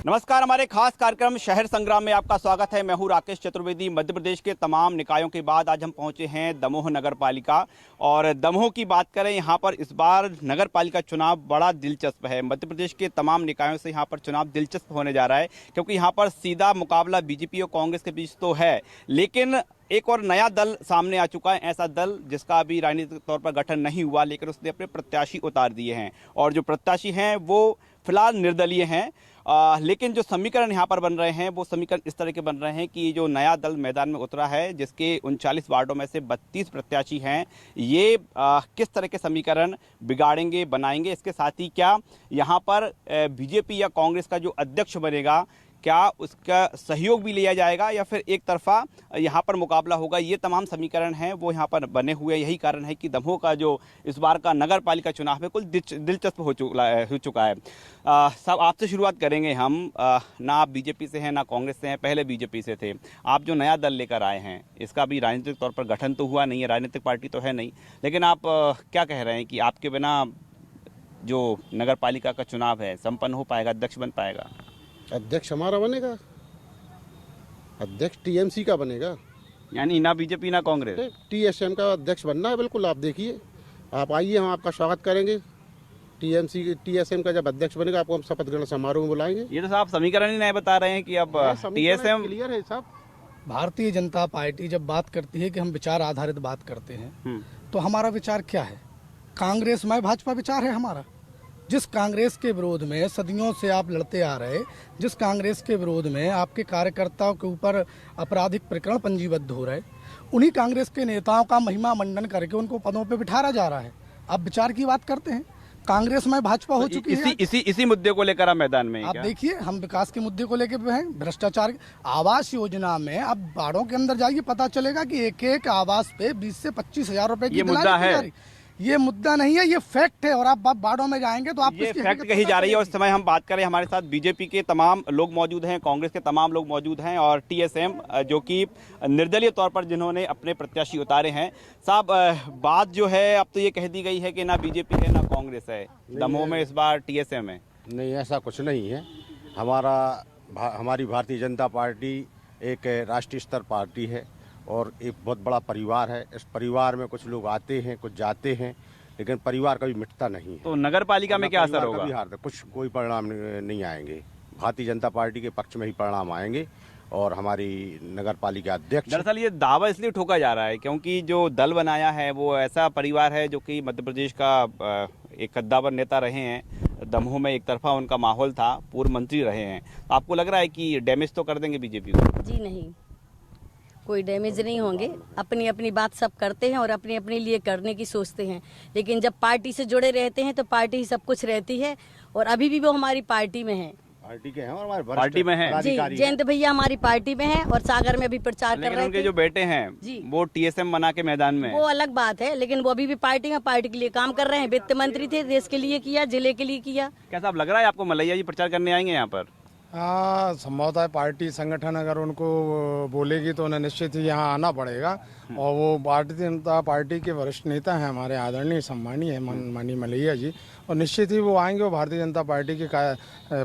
नमस्कार, हमारे खास कार्यक्रम शहर संग्राम में आपका स्वागत है। मैं हूं राकेश चतुर्वेदी। मध्य प्रदेश के तमाम निकायों के बाद आज हम पहुंचे हैं दमोह नगर पालिका। और दमोह की बात करें, यहां पर इस बार नगर पालिका चुनाव बड़ा दिलचस्प है। मध्य प्रदेश के तमाम निकायों से यहां पर चुनाव दिलचस्प होने जा रहा है, क्योंकि यहां पर सीधा मुकाबला बीजेपी और कांग्रेस के बीच तो है, लेकिन एक और नया दल सामने आ चुका है। ऐसा दल जिसका अभी राजनीतिक तौर पर गठन नहीं हुआ, लेकिन उसने अपने प्रत्याशी उतार दिए हैं। और जो प्रत्याशी हैं वो फिलहाल निर्दलीय हैं। लेकिन जो समीकरण यहाँ पर बन रहे हैं वो समीकरण इस तरह के बन रहे हैं कि जो नया दल मैदान में उतरा है, जिसके 39 वार्डों में से 32 प्रत्याशी हैं, ये किस तरह के समीकरण बिगाड़ेंगे, बनाएंगे। इसके साथ ही क्या यहाँ पर बीजेपी या कांग्रेस का जो अध्यक्ष बनेगा, क्या उसका सहयोग भी लिया जाएगा या फिर एक तरफा यहाँ पर मुकाबला होगा, ये तमाम समीकरण हैं वो यहाँ पर बने हुए। यही कारण है कि दमोह का जो इस बार का नगर पालिका चुनाव है कुल दिलचस्प हो चुका है। सब आपसे शुरुआत करेंगे हम। ना आप बीजेपी से हैं ना कांग्रेस से हैं, पहले बीजेपी से थे। आप जो नया दल लेकर आए हैं, इसका भी राजनीतिक तौर पर गठन तो हुआ नहीं है, राजनीतिक पार्टी तो है नहीं, लेकिन आप क्या कह रहे हैं कि आपके बिना जो नगर पालिका का चुनाव है संपन्न हो पाएगा, अध्यक्ष बन पाएगा? अध्यक्ष हमारा बनेगा, अध्यक्ष टीएमसी का बनेगा, यानी ना बीजेपी ना कांग्रेस। टीएसएम का अध्यक्ष बनना है। बिल्कुल, आप देखिए, आप आइए, हम आपका स्वागत करेंगे। टीएसएम का जब अध्यक्ष बनेगा, आपको हम शपथ ग्रहण समारोह में बुलाएंगे। ये तो साहब समीकरण ही नहीं बता रहे हैं कि अब टीएसएम क्लियर है साहब। भारतीय जनता पार्टी जब बात करती है कि हम विचार आधारित बात करते हैं, तो हमारा विचार क्या है? कांग्रेस में भाजपा विचार है हमारा। जिस कांग्रेस के विरोध में सदियों से आप लड़ते आ रहे, जिस कांग्रेस के विरोध में आपके कार्यकर्ताओं के ऊपर आपराधिक प्रकरण पंजीबद्ध हो रहे, उन्हीं कांग्रेस के नेताओं का महिमा मंडन करके उनको पदों पे बिठाया जा रहा है। आप विचार की बात करते हैं, कांग्रेस में भाजपा हो चुकी है। इसी मुद्दे को लेकर आप मैदान में आप देखिए, हम विकास के मुद्दे को लेकर हैं। भ्रष्टाचार, आवास योजना में अब बाड़ों के अंदर जाइए, पता चलेगा कि एक एक आवास पे 20 से 25 हजार रुपए की मुद्दा है। ये मुद्दा नहीं है, ये फैक्ट है। और आप बाड़ों में जाएंगे तो आप ये फैक्ट कही जा रही है। उस समय हम बात करें, हमारे साथ बीजेपी के तमाम लोग मौजूद हैं, कांग्रेस के तमाम लोग मौजूद हैं, और टीएसएम जो कि निर्दलीय तौर पर जिन्होंने अपने प्रत्याशी उतारे हैं। साहब, बात जो है अब तो ये कह दी गई है कि ना बीजेपी है ना कांग्रेस है, दमोह में इस बार टीएसएम है। नहीं, ऐसा कुछ नहीं है। हमारी भारतीय जनता पार्टी एक राष्ट्रीय स्तर पार्टी है और एक बहुत बड़ा परिवार है। इस परिवार में कुछ लोग आते हैं, कुछ जाते हैं, लेकिन परिवार कभी मिटता नहीं है। तो नगर पालिका में क्या असर होगा? बिहार कुछ कोई परिणाम नहीं आएंगे। भारतीय जनता पार्टी के पक्ष में ही परिणाम आएंगे और हमारी नगर पालिका अध्यक्ष। दरअसल ये दावा इसलिए ठोका जा रहा है क्योंकि जो दल बनाया है वो ऐसा परिवार है जो कि मध्य प्रदेश का एक कद्दावर नेता रहे हैं। दमोह में एक तरफा उनका माहौल था, पूर्व मंत्री रहे हैं। आपको लग रहा है कि डैमेज तो कर देंगे बीजेपी को? जी नहीं, कोई डैमेज नहीं होंगे। अपनी अपनी बात सब करते हैं और अपने अपने लिए करने की सोचते हैं, लेकिन जब पार्टी से जुड़े रहते हैं तो पार्टी ही सब कुछ रहती है। और अभी भी वो हमारी पार्टी में है, पार्टी के हैं और हमारे पार्टी में है। जी, जयंत भैया हमारी पार्टी में है और सागर में अभी प्रचार कर रहे थे। उनके जो बेटे हैं वो टीएसएम बना के मैदान में, वो अलग बात है, लेकिन वो अभी भी पार्टी में, पार्टी के लिए काम कर रहे हैं। वित्त मंत्री थे, देश के लिए किया, जिले के लिए किया। कैसा अब लग रहा है आपको मलैया जी प्रचार करने आएंगे यहाँ पर? हाँ, संभवतः पार्टी संगठन अगर उनको बोलेगी तो उन्हें निश्चित ही यहाँ आना पड़ेगा। और वो भारतीय जनता पार्टी के वरिष्ठ नेता हैं, हमारे आदरणीय सम्मानीय माननीय मलैया जी, और निश्चित ही वो आएंगे और भारतीय जनता पार्टी के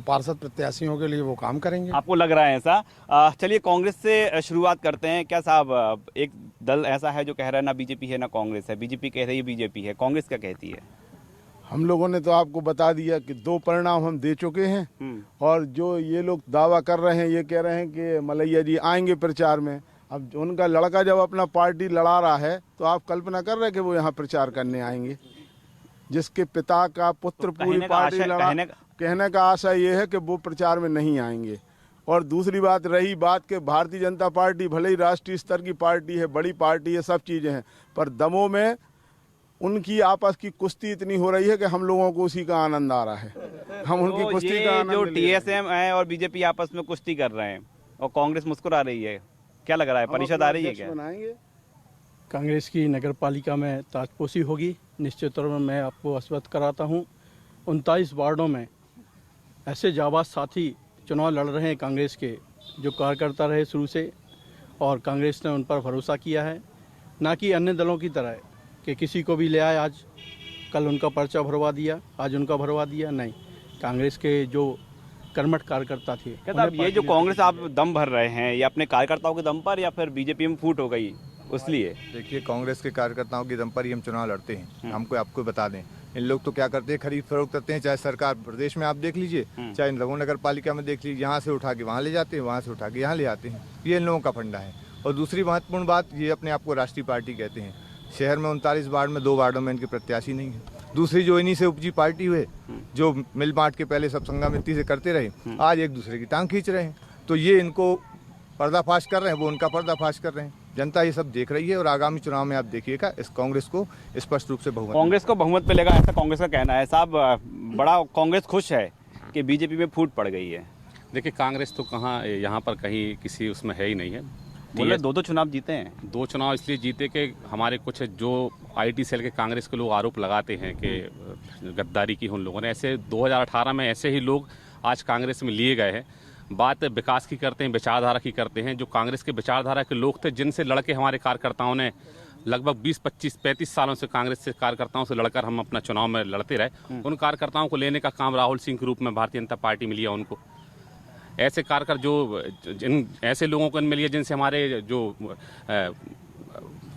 पार्षद प्रत्याशियों के लिए वो काम करेंगे। आपको लग रहा है ऐसा? चलिए कांग्रेस से शुरुआत करते हैं। क्या साहब, एक दल ऐसा है जो कह रहा है ना बीजेपी है ना कांग्रेस है, बीजेपी कह रही है बीजेपी है, कांग्रेस क्या कहती है? हम लोगों ने तो आपको बता दिया कि 2 परिणाम हम दे चुके हैं। और जो ये लोग दावा कर रहे हैं, ये कह रहे हैं कि मलैया जी आएंगे प्रचार में। अब उनका लड़का जब अपना पार्टी लड़ा रहा है तो आप कल्पना कर रहे हैं कि वो यहाँ प्रचार करने आएंगे? जिसके पिता का पुत्र पूरी पार्टी लड़ा, कहने का आशा ये है कि वो प्रचार में नहीं आएंगे। और दूसरी बात रही बात कि भारतीय जनता पार्टी भले ही राष्ट्रीय स्तर की पार्टी है, बड़ी पार्टी है, सब चीज़ें हैं, पर दमोह में उनकी आपस की कुश्ती इतनी हो रही है कि हम लोगों को उसी का आनंद आ रहा है। हम उनकी कुश्ती का आनंद जो टीएसएम है और बीजेपी आपस में कुश्ती कर रहे हैं और कांग्रेस मुस्कुरा रही है, क्या लग रहा है, परिषद आ रही है क्या? कांग्रेस की नगर पालिका में ताजपोशी होगी। निश्चित तौर पर मैं आपको अवगत कराता हूँ, 39 वार्डों में ऐसे जाबाज साथी चुनाव लड़ रहे हैं कांग्रेस के, जो कार्यकर्ता रहे शुरू से, और कांग्रेस ने उन पर भरोसा किया है, ना कि अन्य दलों की तरह कि किसी को भी ले आए, आज कल उनका पर्चा भरवा दिया, आज उनका भरवा दिया। नहीं, कांग्रेस के जो कर्मठ कार्यकर्ता थे। कहता अब ये जो कांग्रेस आप दम भर रहे हैं, ये अपने कार्यकर्ताओं के दम पर या फिर बीजेपी में फूट हो गई उसलिए? देखिए, कांग्रेस के कार्यकर्ताओं के दम पर ही हम चुनाव लड़ते हैं। हमको आपको बता दें, इन लोग तो क्या करते हैं, खरीद फरोख्त करते हैं। चाहे सरकार प्रदेश में आप देख लीजिए, चाहे दमोह नगर पालिका में देख लीजिए, यहाँ से उठा के वहाँ ले जाते हैं, वहाँ से उठा के यहाँ ले आते हैं। ये इन लोगों का फंडा है। और दूसरी महत्वपूर्ण बात, ये अपने आप को राष्ट्रीय पार्टी कहते हैं। शहर में 39 वार्ड में 2 वार्डों में इनके प्रत्याशी नहीं है। दूसरी जो इन्हीं से उपजी पार्टी हुए, जो मिल बांट के पहले सब संगामित्ती से करते रहे, आज एक दूसरे की टांग खींच रहे हैं। तो ये इनको पर्दाफाश कर रहे हैं, वो उनका पर्दाफाश कर रहे हैं। जनता ये सब देख रही है और आगामी चुनाव में आप देखिएगा इस कांग्रेस को स्पष्ट रूप से बहुमत, कांग्रेस को बहुमत मिलेगा, ऐसा कांग्रेस का कहना है। साहब, बड़ा कांग्रेस खुश है कि बीजेपी में फूट पड़ गई है। देखिए, कांग्रेस तो कहाँ, यहाँ पर कहीं किसी उसमें है ही नहीं है। बोले 2 चुनाव जीते हैं। 2 चुनाव इसलिए जीते कि हमारे कुछ जो आईटी सेल के कांग्रेस के लोग आरोप लगाते हैं कि गद्दारी की उन लोगों ने, ऐसे 2018 में ऐसे ही लोग आज कांग्रेस में लिए गए हैं। बात विकास की करते हैं, विचारधारा की करते हैं। जो कांग्रेस के विचारधारा के लोग थे, जिनसे लड़के हमारे कार्यकर्ताओं ने लगभग 20, 25, 35 सालों से कांग्रेस से कार्यकर्ताओं से लड़कर हम अपना चुनाव में लड़ते रहे, उन कार्यकर्ताओं को लेने का काम राहुल सिंह के रूप में भारतीय जनता पार्टी में लिया उनको। ऐसे कार्यकर जो ऐसे लोगों को मिली है जिनसे हमारे जो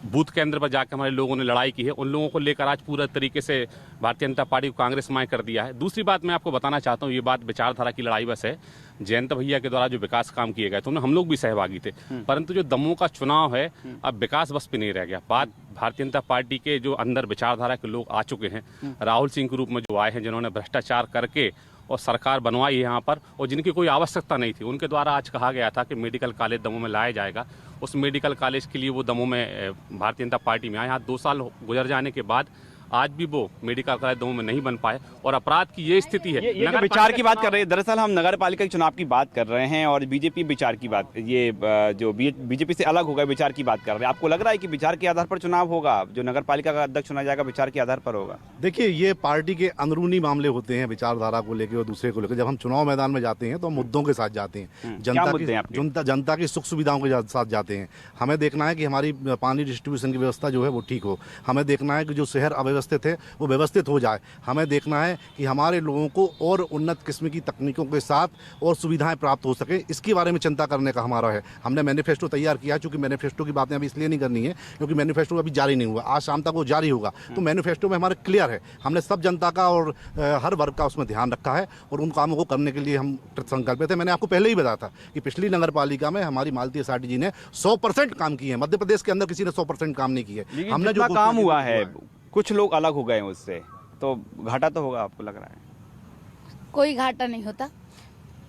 बूथ केंद्र पर जाकर हमारे लोगों ने लड़ाई की है, उन लोगों को लेकर आज पूरा तरीके से भारतीय जनता पार्टी को कांग्रेस में कर दिया है। दूसरी बात मैं आपको बताना चाहता हूँ, ये बात विचारधारा की लड़ाई बस है। जयंत भैया के द्वारा जो विकास काम किए गए थे, उनमें हम लोग भी सहभागी थे, परंतु जो दमोह का चुनाव है, अब विकास बस पे नहीं रह गया। बात भारतीय जनता पार्टी के जो अंदर विचारधारा के लोग आ चुके हैं, राहुल सिंह के रूप में जो आए हैं, जिन्होंने भ्रष्टाचार करके और सरकार बनवाई है यहाँ पर, और जिनकी कोई आवश्यकता नहीं थी, उनके द्वारा आज कहा गया था कि मेडिकल कॉलेज दमोह में लाया जाएगा। उस मेडिकल कॉलेज के लिए वो दमोह में भारतीय जनता पार्टी में आए। यहाँ 2 साल गुजर जाने के बाद आज भी वो मेडिकल कॉलेज दमोह में नहीं बन पाए, और अपराध की ये स्थिति है। ये जो विचार की बात कर रहे हैं, दरअसल हम नगर पालिका के चुनाव की बात कर रहे हैं और बीजेपी विचार की बात, ये जो बीजेपी से अलग होगा विचार की बात कर रहे हैं। आपको लग रहा है कि विचार के आधार पर चुनाव होगा, जो नगर पालिका का अध्यक्ष चुना जाएगा विचार के आधार पर होगा? देखिए, ये पार्टी के अंदरूनी मामले होते हैं, विचारधारा को लेकर और दूसरे को लेकर। जब हम चुनाव मैदान में जाते हैं तो हम मुद्दों के साथ जाते हैं, जनता की सुख सुविधाओं के साथ जाते हैं। हमें देखना है कि हमारी पानी डिस्ट्रीब्यूशन की व्यवस्था जो है वो ठीक हो। हमें देखना है कि जो शहर अव्यवस्थित है वो व्यवस्थित हो जाए। हमें देखना है कि हमारे लोगों को और उन्नत किस्म की तकनीकों के साथ और सुविधाएं प्राप्त हो सके, इसके बारे में चिंता करने का हमारा है। हमने मैनिफेस्टो तैयार किया है, चूंकि मैनिफेस्टो की बातें अभी इसलिए नहीं करनी है क्योंकि मैनिफेस्टो अभी जारी नहीं हुआ, आज शाम तक वो जारी होगा। तो मैनिफेस्टो में हमारे क्लियर है, हमने सब जनता का और हर वर्ग का उसमें ध्यान रखा है और उन कामों को करने के लिए हम संकल्पित है। मैंने आपको पहले ही बताया था कि पिछली नगर पालिका में हमारी मालती साठी जी ने 100% काम किए हैं। मध्य प्रदेश के अंदर किसी ने 100% काम नहीं किया है। हमने जो काम हुआ है, कुछ लोग अलग हो गए उससे, तो घाटा तो होगा, आपको लग रहा है? कोई घाटा नहीं होता।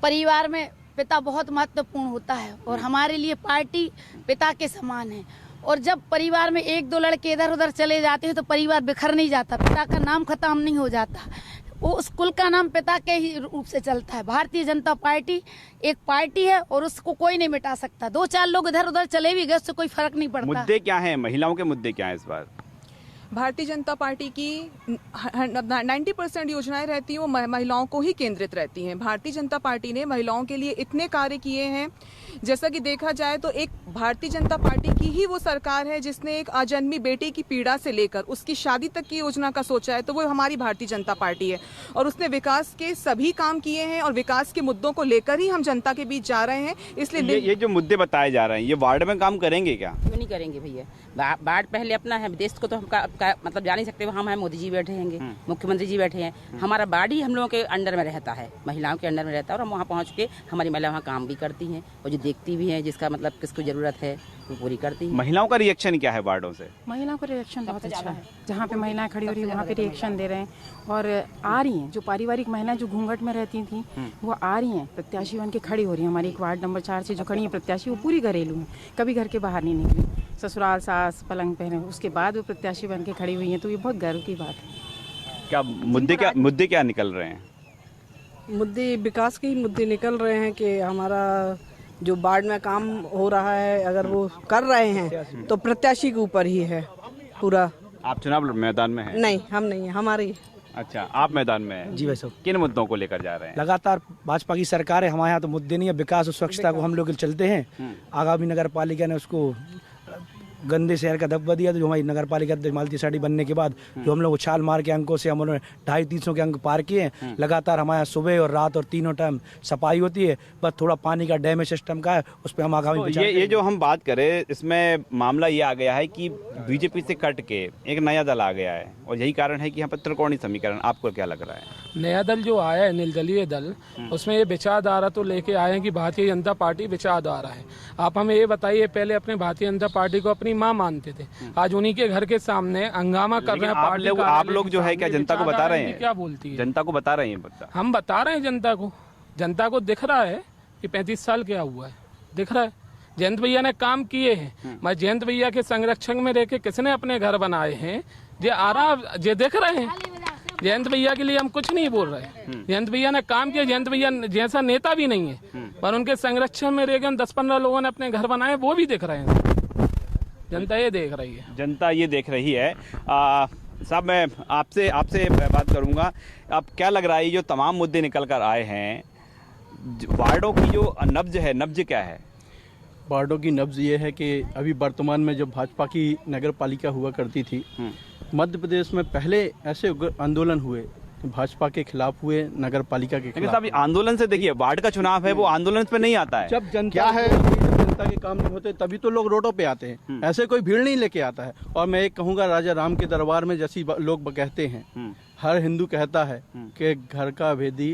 परिवार में पिता बहुत महत्वपूर्ण होता है और हमारे लिए पार्टी पिता के समान है। और जब परिवार में 1-2 लड़के इधर उधर चले जाते हैं तो परिवार बिखर नहीं जाता, पिता का नाम खत्म नहीं हो जाता, वो उस कुल का नाम पिता के ही रूप से चलता है। भारतीय जनता पार्टी एक पार्टी है और उसको कोई नहीं मिटा सकता। 2-4 लोग इधर उधर चले भी गए, उससे कोई फर्क नहीं पड़ता। मुद्दे क्या हैं, महिलाओं के मुद्दे क्या हैं इस बार? भारतीय जनता पार्टी की 90% योजनाएं रहती हैं वो महिलाओं को ही केंद्रित रहती हैं। भारतीय जनता पार्टी ने महिलाओं के लिए इतने कार्य किए हैं, जैसा कि देखा जाए तो एक भारतीय जनता पार्टी की ही वो सरकार है जिसने एक अजन्मी बेटी की पीड़ा से लेकर उसकी शादी तक की योजना का सोचा है, तो वो हमारी भारतीय जनता पार्टी है। और उसने विकास के सभी काम किए हैं और विकास के मुद्दों को लेकर ही हम जनता के बीच जा रहे हैं। इसलिए ये जो मुद्दे बताए जा रहे हैं, ये वार्ड में काम करेंगे क्या? क्यों नहीं करेंगे भैया, वार्ड पहले अपना है, देश को तो हम मतलब जा नहीं सकते। हम हैं, मोदी जी बैठे हैं, मुख्यमंत्री जी बैठे हैं, हमारा वार्ड ही हम लोगों के अंडर में रहता है, महिलाओं के अंडर में रहता है। और हम वहाँ पहुँच के हमारी महिला वहाँ काम भी करती हैं और जो देखती भी हैं, जिसका मतलब किसको जरूरत है वो पूरी करती हैं। महिलाओं का रिएक्शन क्या है वार्डों से? महिलाओं का रिएक्शन बहुत अच्छा है। जहाँ पे महिलाएं खड़ी हो रही है वहाँ पे रिएक्शन दे रहे हैं और आ रही हैं। जो पारिवारिक महिलाएं जो घूंघट में रहती थी वो आ रही हैं, प्रत्याशी बन के खड़ी हो रही है। हमारी एक वार्ड नंबर 4 से जो खड़ी है प्रत्याशी, वो पूरी घरेलू है, कभी घर के बाहर नहीं निकली, ससुराल सास पलंग पहने, उसके बाद वो प्रत्याशी बन के खड़ी हुई है। तो ये बहुत गर्व की बात है। क्या मुद्दे क्या निकल रहे हैं? मुद्दे विकास के ही मुद्दे निकल रहे हैं कि हमारा जो वार्ड में काम हो रहा है, अगर वो कर रहे हैं तो प्रत्याशी के ऊपर ही है पूरा। आप चुनाव मैदान में हैं? नहीं, हम नहीं है, हमारी। अच्छा, आप मैदान में हैं? जी भाई साहब। किन मुद्दों को लेकर जा रहे हैं? लगातार भाजपा की सरकार है, हमारे यहाँ तो मुद्दे नहीं है। विकास और स्वच्छता को हम लोग चलते हैं। आगामी नगर पालिका ने उसको गंदे शहर का धब्बा दिया। तो जो हमारी नगर पालिका मालती साड़ी बनने के बाद जो हम लोग उछाल मार के अंकों से हम उन्होंने 250-300 के अंक पार किए हैं। लगातार हमारे सुबह और रात और तीनों टाइम सफाई होती है। बस थोड़ा पानी का डैमेज सिस्टम का है, उस पर हम आगामी विचार ये जो हम बात करें, इसमें मामला ये आ गया है कि बीजेपी से कट के एक नया दल आ गया है और यही कारण है कि यहाँ पर त्रिकोणीय समीकरण। आपको क्या लग रहा है? नया दल जो आया है, निर्दलीय दल, उसमें ये विचारधारा तो लेके आए हैं कि भारतीय जनता पार्टी विचारधारा है। आप हमें ये बताइए, पहले अपने भारतीय जनता पार्टी को अपनी माँ मानते थे, आज उन्हीं के घर के सामने हंगामा कर रहे हैं। आप लोग जो है क्या जनता को बता रहे हैं? क्या बोलती है जनता को बता रहे हैं? हम बता रहे हैं जनता को दिख रहा है कि 35 साल क्या हुआ है, दिख रहा है। जयंत भैया ने काम किए हैं। मैं जयंत भैया के संरक्षण में रह के किसने अपने घर बनाए हैं, ये आ रहा, ये देख रहे हैं। जयंत भैया के लिए हम कुछ नहीं बोल रहे। जयंत भैया ने काम किया। जयंत भैया जैसा नेता भी नहीं है, पर उनके संरक्षण में रह के 10-15 लोगों ने अपने घर बनाए, वो भी दिख रहे हैं। जनता ये देख रही है। जनता ये देख रही है। साहब, मैं आपसे बात करूंगा। अब क्या लग रहा है, ये जो तमाम मुद्दे निकल कर आए हैं, वार्डों की जो नब्ज है, नब्ज क्या है? वार्डों की नब्ज ये है कि अभी वर्तमान में जब भाजपा की नगर पालिका हुआ करती थी, मध्य प्रदेश में पहले ऐसे आंदोलन हुए, भाजपा के खिलाफ हुए, नगर पालिका के खिलाफ। साहब, आंदोलन से देखिए, वार्ड का चुनाव है, वो आंदोलन पे नहीं आता है। जब जनता जनता के काम नहीं होते तभी तो लोग रोडों पे आते हैं, ऐसे कोई भीड़ नहीं लेके आता है। और मैं एक कहूँगा, राजा राम के दरबार में जैसी लोग कहते हैं, हर हिंदू कहता है कि घर का भेदी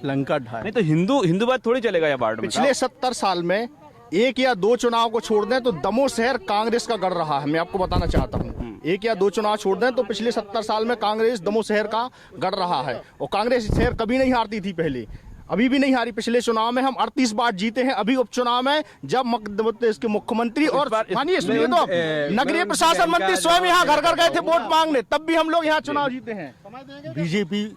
लंका ढाए। नहीं तो हिंदू बात थोड़ी चलेगा या वार्ड में। पिछले 70 साल में 1 या 2 चुनाव को छोड़ दें तो दमोह शहर कांग्रेस का गढ़ रहा है। मैं आपको बताना चाहता हूँ, 1 या 2 चुनाव छोड़ दें तो पिछले 70 साल में कांग्रेस दमोह शहर का गढ़ रहा है। और कांग्रेस शहर कभी नहीं हारती थी पहले, अभी भी नहीं हारी। पिछले चुनाव में हम 38 बार जीते हैं। अभी उपचुनाव में जब मध्य प्रदेश के मुख्यमंत्री और नगरीय प्रशासन मंत्री स्वयं यहाँ घर घर गए थे वोट मांगने, तब भी हम लोग यहाँ चुनाव जीते हैं। बीजेपी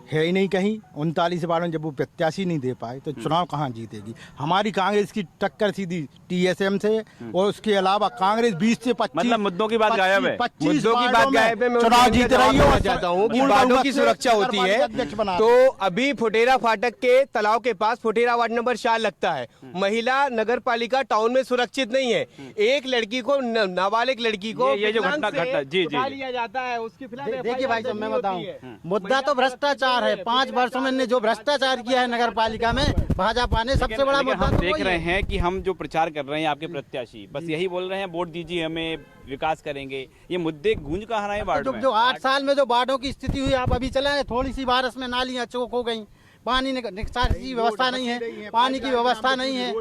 है ही नहीं कहीं। 39 बार में जब वो प्रत्याशी नहीं दे पाए तो चुनाव कहाँ जीतेगी? हमारी कांग्रेस की टक्कर सीधी टीएसएम से, और उसके अलावा कांग्रेस 20 से 25 मतलब मुद्दों की बात गायब है। 25 चुनाव जीत रही है। चाहता हूँ कि वार्डों की सुरक्षा होती है, तो अभी फुटेरा फाटक के तालाब के पास फुटेरा वार्ड नंबर 4 लगता है। महिला नगर पालिका टाउन में सुरक्षित नहीं है। एक लड़की को, नाबालिग लड़की को ये जो घटना जी लिया जाता है, उसके खिलाफ। देखिए भाई साहब, मैं बताऊं, मुद्दा तो भ्रष्टाचार है। 5 वर्षों में जो भ्रष्टाचार किया है नगर पालिका में भाजपा ने, सबसे बड़ा मुद्दा। हम देख रहे हैं कि हम जो प्रचार कर रहे हैं, आपके प्रत्याशी बस यही बोल रहे हैं, वोट दीजिए हमें, विकास करेंगे। ये मुद्दे गूंज कहाँ रहे हैं वार्ड में? जो 8 साल में जो वार्डों की स्थिति हुई, आप अभी चले, थोड़ी सी बारिश में नालियां चौक हो गई, पानी निकास की व्यवस्था नहीं है, पानी की व्यवस्था नहीं है,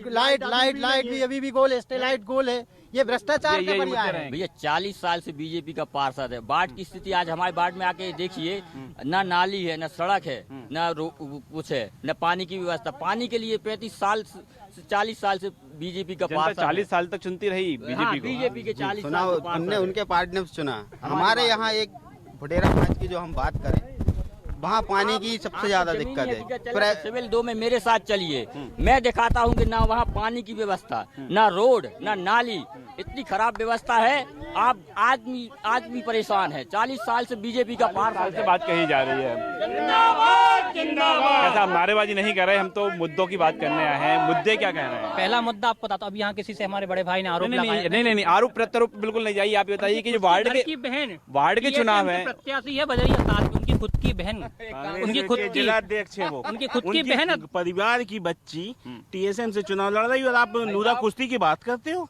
लाइट भी अभी भी गोल है, लाइट गोल है। ये भ्रष्टाचार के पर्याय है। भैया 40 साल से बीजेपी का पार्षद है। बाढ़ की स्थिति आज हमारे बाढ़ में आके देखिए, ना नाली है, ना सड़क है, ना कुछ है, न पानी की व्यवस्था। पानी के लिए 35 साल 40 साल से बीजेपी का पार्षद 40 साल तक चुनती रही बीजेपी को। बीजेपी के 40 साल उनके पार्टी ने चुना। हमारे यहाँ एक फुटेरा पाँच की जो हम बात करें, वहाँ पानी की सबसे ज्यादा दिक्कत है। सिविल 2 में मेरे साथ चलिए, मैं दिखाता हूँ कि ना वहाँ पानी की व्यवस्था, ना रोड, ना नाली, इतनी खराब व्यवस्था है। आप आदमी परेशान है। 40 साल से बीजेपी का पार्षद से बात कही जा रही है। कैसा हम नारेबाजी नहीं कर रहे, हम तो मुद्दों की बात करने आए हैं। मुद्दे क्या कह रहे हैं? पहला मुद्दा आप बताता, अभी यहाँ किसी से हमारे बड़े भाई ने आरोप लगाया। नहीं, आरोप प्रत्यारोप बिल्कुल नहीं जाइए। आप बताइए कि जो वार्ड के चुनाव है, प्रत्याशी है बजरिया साथ, उनकी खुद की बहन, उनकी खुद की जिलाध्यक्ष है वो, उनकी खुद की बहन, परिवार की बच्ची टीएसएम से चुनाव लड़ रही है और आप नूरा कुश्ती की बात करते हो।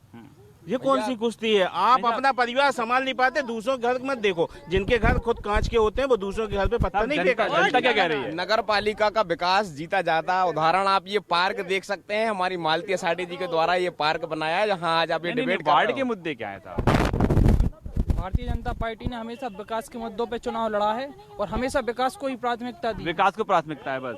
ये कौन सी कुश्ती है? आप अपना परिवार संभाल नहीं पाते, दूसरों के घर मत देखो। जिनके घर खुद कांच के होते हैं वो दूसरों के घर पे पत्थर नहीं फेंका। जनता क्या कह रही है? नगर पालिका का विकास जीता जाता है। उदाहरण आप ये पार्क देख सकते हैं, हमारी मालती असाटी जी के द्वारा ये पार्क बनाया है, जहाँ आज आप ये डिबेट। वार्ड के मुद्दे क्या है साहब? भारतीय जनता पार्टी ने हमेशा विकास के मुद्दों पे चुनाव लड़ा है और हमेशा विकास को ही प्राथमिकता दी। विकास को प्राथमिकता है, बस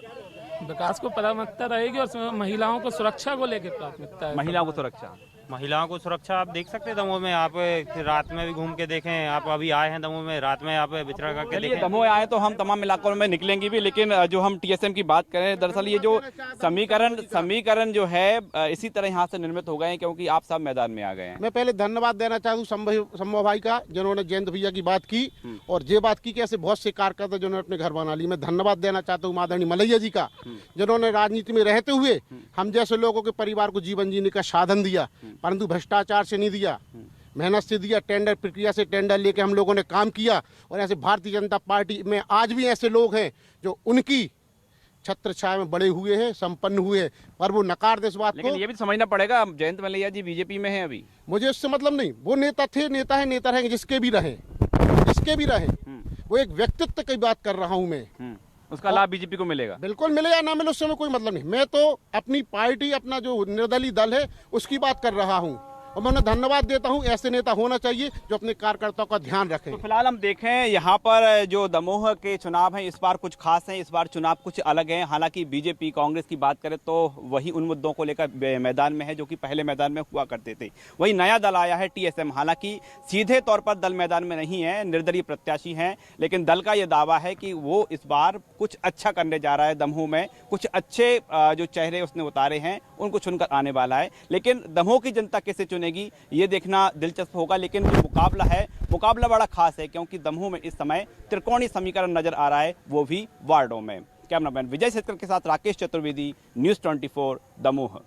विकास को प्राथमिकता रहेगी और महिलाओं को सुरक्षा को लेकर प्राथमिकता है। महिलाओं को सुरक्षा आप देख सकते हैं दमोह में। आप रात में भी घूम के देखें, आप अभी आए हैं दमोह में, रात में आप विचरण करके देखें। दमोह आए तो हम तमाम इलाकों में निकलेंगे भी, लेकिन जो हम टीएसएम की बात करें, दरअसल ये जो समीकरण जो है इसी तरह यहाँ से निर्मित हो गए हैं, क्योंकि आप सब मैदान में आ गए हैं। मैं पहले धन्यवाद देना चाहूँ संभव भाई का, जिन्होंने जयंत भैया की बात की और ये बात की कि ऐसे बहुत से कार्यकर्ता जिन्होंने अपने घर बना ली। मैं धन्यवाद देना चाहता हूँ आदरणीय मलैया जी का, जिन्होंने राजनीति में रहते हुए हम जैसे लोगों के परिवार को जीवन जीने का साधन दिया। परंतु भ्रष्टाचार से नहीं दिया, मेहनत से दिया, टेंडर प्रक्रिया से टेंडर लेके हम लोगों ने काम किया। और ऐसे भारतीय जनता पार्टी में आज भी ऐसे लोग हैं जो उनकी छत्र छाया में बड़े हुए हैं, संपन्न हुए हैं, पर वो नकार दे इस बात को। लेकिन ये भी समझना पड़ेगा, जयंत मलैया जी बीजेपी में हैं अभी। मुझे उससे मतलब नहीं, वो नेता थे, नेता है, नेता रहेंगे, जिसके भी रहे। वो एक व्यक्तित्व की बात कर रहा हूँ मैं। उसका लाभ बीजेपी को मिलेगा, बिल्कुल मिले या ना मिले, उससे कोई मतलब नहीं। मैं तो अपनी पार्टी, अपना जो निर्दलीय दल है उसकी बात कर रहा हूँ, और मैं उन्हें धन्यवाद देता हूं। ऐसे नेता होना चाहिए जो अपने कार्यकर्ताओं का ध्यान रखें। तो फिलहाल हम देखें यहाँ पर जो दमोह के चुनाव हैं इस बार कुछ खास हैं, इस बार चुनाव कुछ अलग हैं। हालांकि बीजेपी कांग्रेस की बात करें तो वही उन मुद्दों को लेकर मैदान में है जो कि पहले मैदान में हुआ करते थे। वही नया दल आया है टीएसएम, हालांकि सीधे तौर पर दल मैदान में नहीं है, निर्दलीय प्रत्याशी हैं, लेकिन दल का ये दावा है कि वो इस बार कुछ अच्छा करने जा रहा है। दमोह में कुछ अच्छे जो चेहरे उसने उतारे हैं उनको चुनकर आने वाला है। लेकिन दमोह की जनता कैसे चुनेगी ये देखना दिलचस्प होगा। लेकिन जो मुकाबला है, मुकाबला बड़ा खास है, क्योंकि दमोह में इस समय त्रिकोणीय समीकरण नजर आ रहा है, वो भी वार्डों में। कैमरामैन विजय सेठकर के साथ राकेश चतुर्वेदी, न्यूज़ 24 दमोह।